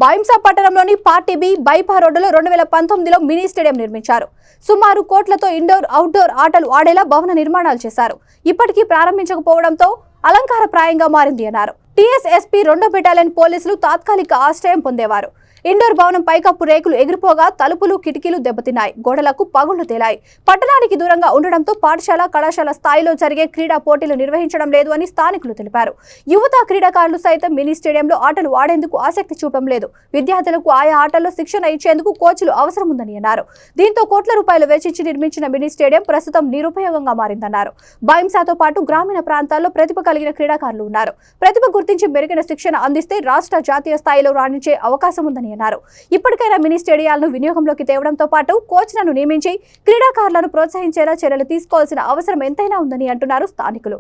బైంసా పట్టణంలోని party B బైపా రోడ్డులో 2019లో mini stadium నిర్మించారు. సుమారు కోట్లతో ఇండోర్ అవుట్డోర్ ఆటలు ఆడేలా భవన నిర్మాణాలు చేశారు. ఇప్పటికీ ప్రారంభించకపోవడంతో అలంకారప్రాయంగా మారింది అన్నారు. టీఎస్ఎస్పీ 2వ బెటాలియన్ పోలీసులు తాత్కాలిక ఆశ్రయం పొందేవారు. ఇండోర్ భవనం పైకప్పు రేకులు ఎగిరిపోగా తలుపులు కిటికీలు దెబ్బతిన్నాయి. గోడలకు పగుళ్లు తేలాయి. పట్టణానికి దూరంగా ఉండడంతో పాఠశాల కళాశాల స్థాయిలో జరిగే క్రీడా పోటీలు నిర్వహించడం లేదు అని స్థానికులు తెలిపారు. యువత క్రీడాకారులు సైతం మినీ స్టేడియంలో ఆటలు ఆడేందుకు ఆసక్తి చూపడం లేదు. విద్యార్థులకు ఆయా ఆటల్లో శిక్షణ ఇచ్చేందుకు కోచ్లు అవసరం ఉందని అన్నారు. దీంతో కోట్ల రూపాయలు వెచ్చించి నిర్మించిన మినీ స్టేడియం ప్రస్తుతం నిరుపయోగంగా మారిందన్నారు. బైంసాతో పాటు గ్రామీణ ప్రాంతాల్లో ప్రతిభ కలిగిన క్రీడాకారులు ఉన్నారు. ప్రతిభ గుర్తించి మెరుగైన శిక్షణ అందిస్తే రాష్ట్ర జాతీయ స్థాయిలో రాణించే అవకాశం ఉందని అన్నారు. ఇప్పటికైనా మినీ స్టేడియాలను వినియోగంలోకి తేవడంతో పాటు కోచ్లను నియమించి క్రీడాకారులను ప్రోత్సహించేలా చర్యలు తీసుకోవాల్సిన అవసరం ఎంతైనా ఉందని అంటున్నారు స్థానికులు.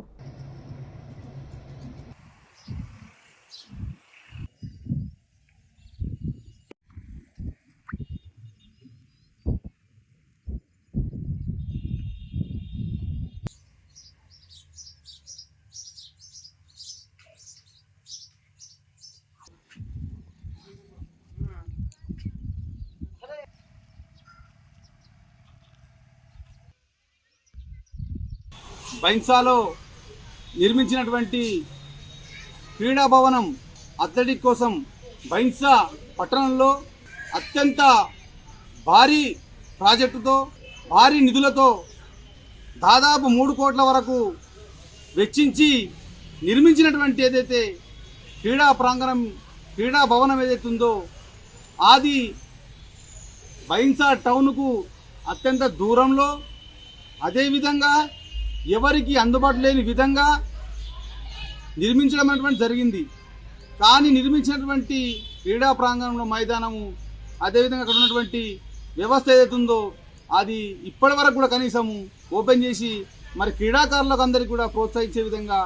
బైంసాలో నిర్మించినటువంటి క్రీడా భవనం అథ్లెటిక్ కోసం బైంసా పట్టణంలో అత్యంత భారీ ప్రాజెక్టుతో భారీ నిధులతో దాదాపు 3 కోట్ల వరకు వెచ్చించి నిర్మించినటువంటి ఏదైతే క్రీడా భవనం ఏదైతే ఉందో అది బైంసా టౌన్కు అత్యంత దూరంలో, అదేవిధంగా ఎవరికి అందుబాటు లేని విధంగా నిర్మించడం అనేటువంటి జరిగింది. కానీ నిర్మించినటువంటి క్రీడా ప్రాంగణంలో మైదానము, అదేవిధంగా అక్కడ ఉన్నటువంటి వ్యవస్థ ఏదైతుందో అది ఇప్పటి వరకు కూడా కనీసము ఓపెన్ చేసి మరి క్రీడాకారులకు అందరికీ కూడా ప్రోత్సహించే విధంగా,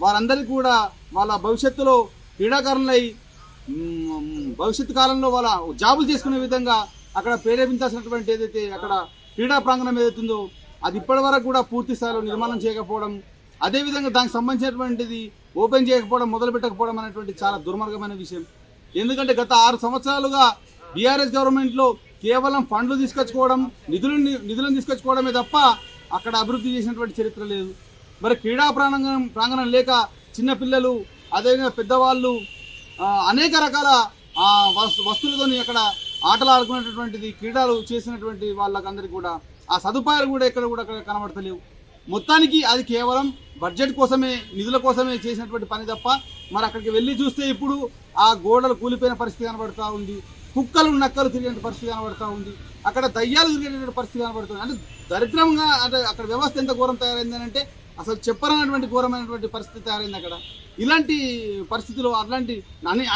వారందరికీ కూడా వాళ్ళ భవిష్యత్తులో క్రీడాకారులై భవిష్యత్తు కాలంలో వాళ్ళ జాబులు చేసుకునే విధంగా అక్కడ ప్రేరేపించాల్సినటువంటి ఏదైతే అక్కడ క్రీడా ప్రాంగణం ఏదైతుందో అది ఇప్పటి వరకు కూడా పూర్తి స్థాయిలో నిర్మాణం చేయకపోవడం, అదేవిధంగా దానికి సంబంధించినటువంటిది ఓపెన్ చేయకపోవడం, మొదలు పెట్టకపోవడం అనేటువంటి చాలా దుర్మార్గమైన విషయం. ఎందుకంటే గత 6 సంవత్సరాలుగా బీఆర్ఎస్ గవర్నమెంట్లో కేవలం ఫండ్లు తీసుకొచ్చుకోవడం, నిధులను తీసుకొచ్చుకోవడమే తప్ప అక్కడ అభివృద్ధి చేసినటువంటి చరిత్ర లేదు. మరి క్రీడా ప్రాంగణం లేక చిన్నపిల్లలు, అదేవిధంగా పెద్దవాళ్ళు అనేక రకాల వస్తువులతో అక్కడ ఆటలు ఆడుకునేటటువంటిది, క్రీడలు చేసినటువంటి వాళ్ళకందరికీ కూడా ఆ సదుపాయాలు కూడా ఎక్కడ కూడా కనబడతలేవు. మొత్తానికి అది కేవలం బడ్జెట్ కోసమే, నిధుల కోసమే చేసినటువంటి పని తప్ప మరి అక్కడికి వెళ్ళి చూస్తే ఇప్పుడు ఆ గోడలు కూలిపోయిన పరిస్థితి కనబడుతూ ఉంది. కుక్కలు నక్కలు తిరిగిన పరిస్థితి కనబడుతూ ఉంది. అక్కడ దయ్యాలు తిరిగేటువంటి పరిస్థితి కనబడుతుంది. అంటే దరిద్రంగా, అంటే అక్కడ వ్యవస్థ ఎంత ఘోరం తయారైందని అంటే అసలు చెప్పరనటువంటి ఘోరమైనటువంటి పరిస్థితి తయారైంది అక్కడ. ఇలాంటి పరిస్థితుల్లో అట్లాంటి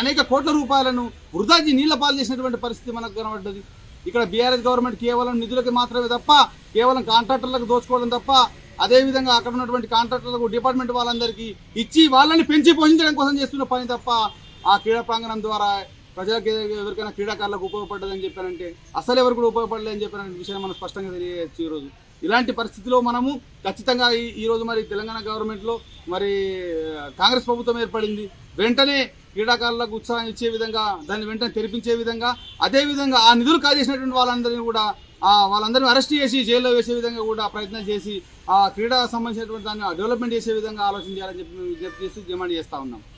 అనేక కోట్ల రూపాయలను వృధాకి నీళ్ల పాలు చేసినటువంటి పరిస్థితి మనకు కనబడ్డది. ఇక్కడ బీఆర్ఎస్ గవర్నమెంట్ కేవలం నిధులకి మాత్రమే తప్ప, కేవలం కాంట్రాక్టర్లకు దోచుకోవడం తప్ప, అదేవిధంగా అక్కడ ఉన్నటువంటి కాంట్రాక్టర్లకు డిపార్ట్మెంట్ వాళ్ళందరికీ ఇచ్చి వాళ్ళని పెంచి పోషించడం కోసం చేస్తున్న పని తప్ప ఆ క్రీడా ప్రాంగణం ద్వారా ప్రజలకు ఎవరికైనా క్రీడాకారులకు ఉపయోగపడ్డదని చెప్పారంటే అసలు ఎవరు కూడా ఉపయోగపడలేదని చెప్పిన విషయం మనం స్పష్టంగా తెలియజేయచ్చు. ఈరోజు ఇలాంటి పరిస్థితిలో మనము ఖచ్చితంగా ఈరోజు మరి తెలంగాణ గవర్నమెంట్లో మరి కాంగ్రెస్ ప్రభుత్వం ఏర్పడింది. వెంటనే క్రీడాకారులకు ఉత్సాహం ఇచ్చే విధంగా, దాన్ని వెంటనే తెరిపించే విధంగా, అదేవిధంగా ఆ నిధులు కాజేసినటువంటి వాళ్ళందరినీ కూడా వాళ్ళందరినీ అరెస్ట్ చేసి జైల్లో వేసే విధంగా కూడా ప్రయత్నం చేసి ఆ క్రీడా సంబంధించినటువంటి దాన్ని డెవలప్మెంట్ చేసే విధంగా ఆలోచన చేయాలని చెప్పి మేము విజ్ఞప్తి చేసి డిమాండ్ చేస్తూ ఉన్నాం.